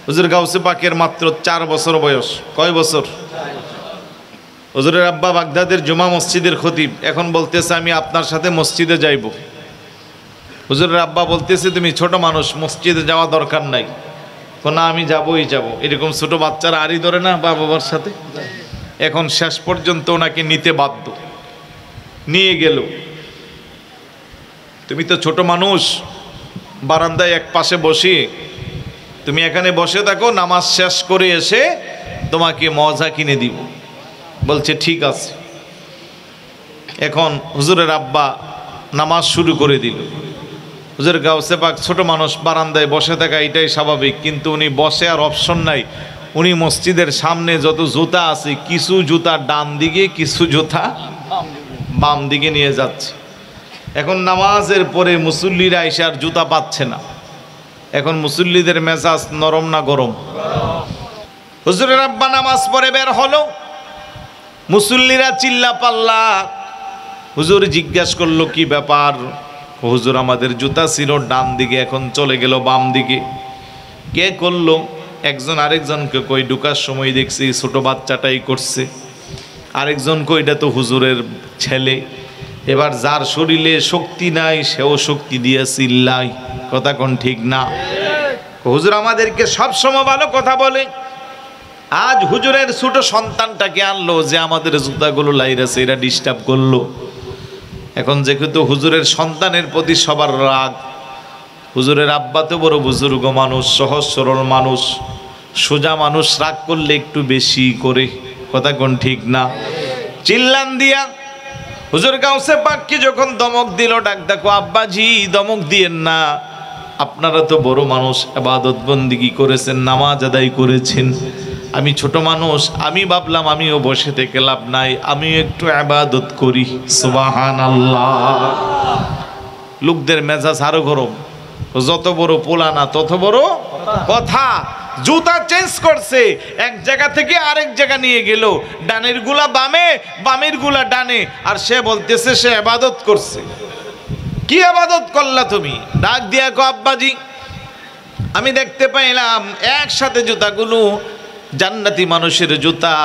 হুজুর গাউসে পাকের মাত্র 4 বছর বয়স। কয় বছর? হুজুরের আব্বা বাগদাদের জুমা মসজিদের খতিব, এখন বলতেছে আমি আপনার সাথে মসজিদে যাইব। হুজুরের আব্বা বলতেছে তুমি ছোট মানুষ, মসজিদে যাওয়া দরকার নাই। না আমি যাবই যাব। এরকম ছোট বাচ্চারা আড়ি ধরে না বাবার সাথে। এখন শেষ পর্যন্ত ওনাকে নিতে বাধ্য, নিয়ে গেল। তুমি তো ছোট মানুষ, বারান্দায় এক পাশে বসে তুমি এখানে বসে থাকো, নামাজ শেষ করে এসে তোমাকে মজা কিনে দিব। বলছে ঠিক আছে। এখন হুজুরের আব্বা নামাজ শুরু করে দিল। হুজুর গাউসে পাক ছোট মানুষ, বারান্দায় বসে থাকা এটাই স্বাভাবিক, কিন্তু উনি বসে আর অপশন নাই। উনি মসজিদের সামনে যত জুতা আছে, কিছু জুতা ডান দিকে, কিছু জুতা বাম দিকে নিয়ে যাচ্ছে। এখন নামাজের পরে মুসল্লিরা এসে আর জুতা পাচ্ছে না। এখন মুসল্লিদের মেজাজ নরম না গরম? হুজুরের আব্বা নামাজ পড়ে বের হলো, মুসল্লিরা চিল্লা পাল্লা। হুজুর জিজ্ঞাসা করলো কি ব্যাপার? হুজুর আমাদের জুতা ছিল ডান দিকে, এখন চলে গেল বাম দিকে। কে করলো? একজন আরেকজনকে কই ঢুকার সময় দেখছি ছোট বাচ্চাটাই করছে। আরেকজন কই এটা তো হুজুরের ছেলে। এবার যার শরীরে শক্তি নাই সেও শক্তি দিয়ে চিল্লাই। কথা কোন ঠিক না? হুজুর আমাদেরকে সবসময় ভালো কথা বলে। আজ হুজুরের ছোট সন্তানটাকে আনলো যে আমাদের জুতাগুলো লাইরাছে, এরা ডিস্টার্ব করলো। এখন যেহেতু হুজুরের সন্তানের প্রতি সবার রাগ, হুজুরের আব্বা তো বড় বুজুর্গ মানুষ, সহজ সরল মানুষ, সোজা মানুষ, রাগ করলে একটু বেশি করে। কথা কোন ঠিক না? চিল্লান দিয়া হুজুর গাউসে পাককে যখন দমক দিল, ডাক দেখো আব্বাজি দমক দিয়েন না, আপনারা তো বড় মানুষ, ইবাদত বন্দেগী করেছেন, নামাজ আদায় করেছেন। আমি ছোট মানুষ, আমি ভাবলাম আমিও বসে থেকে লাভ নাই, আমিও একটু ইবাদত করি। সুবহানাল্লাহ। লোকদের মেজাজ আরো গরম। যত বড় পোলা না তত বড় কথা। জুতা চেঞ্জ করছে, এক জায়গা থেকে আরেক জায়গা নিয়ে গেল, ডানের গুলা বামে, বামের গুলা ডানে, আর সে বলতেছে সে ইবাদত করছে। কি ইবাদত করলা তুমি? ডাক দিয়া কো আব্বাজি আমি দেখতে পাইলাম একসাথে জুতাগুলো জান্নাতি মানুষের জুতা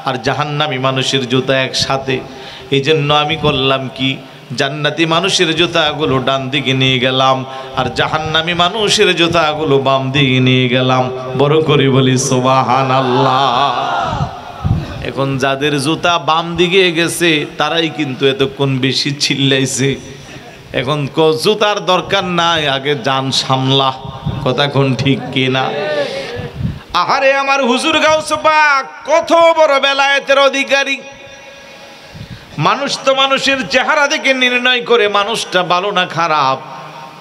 আর জাহান্নামী মানুষের জুতা একসাথে। এই জন্য আমি করলাম কি, জান্নাতি মানুষের জুতাগুলো ডান দিকে নিয়ে গেলাম, আর জাহান্নামী মানুষের জুতাগুলো বাম দিকে নিয়ে গেলাম। বড় করে বলি সুবহানাল্লাহ। এখন যাদের জুতা বাম দিকে গেছে তারাই কিন্তু এতক্ষণ বেশি চিল্লাইছে। এখন জুতার দরকার নাই, আগে জান সামলা। কথা কোন ঠিক কিনা? আহারে আমার হুজুর গাউসে পাক কত বড় বেলায়েতের অধিকারী। মানুষ তো মানুষের চেহারা দেখে নির্ণয় করে মানুষটা ভালো না খারাপ,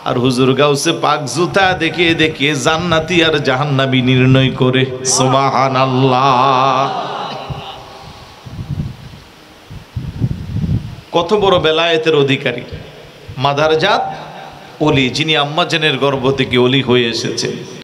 আর হুজুর গাউসে পাক জুতা দেখে দেখে জান্নাতি আর জাহান্নামী নির্ণয় করে। সুবহানাল্লাহ। কত বড় বেলায়েতের অধিকারী, মাদারজাত ওলি, যিনি আম্মা জানের গর্ভ থেকে ওলি হয়ে এসেছে।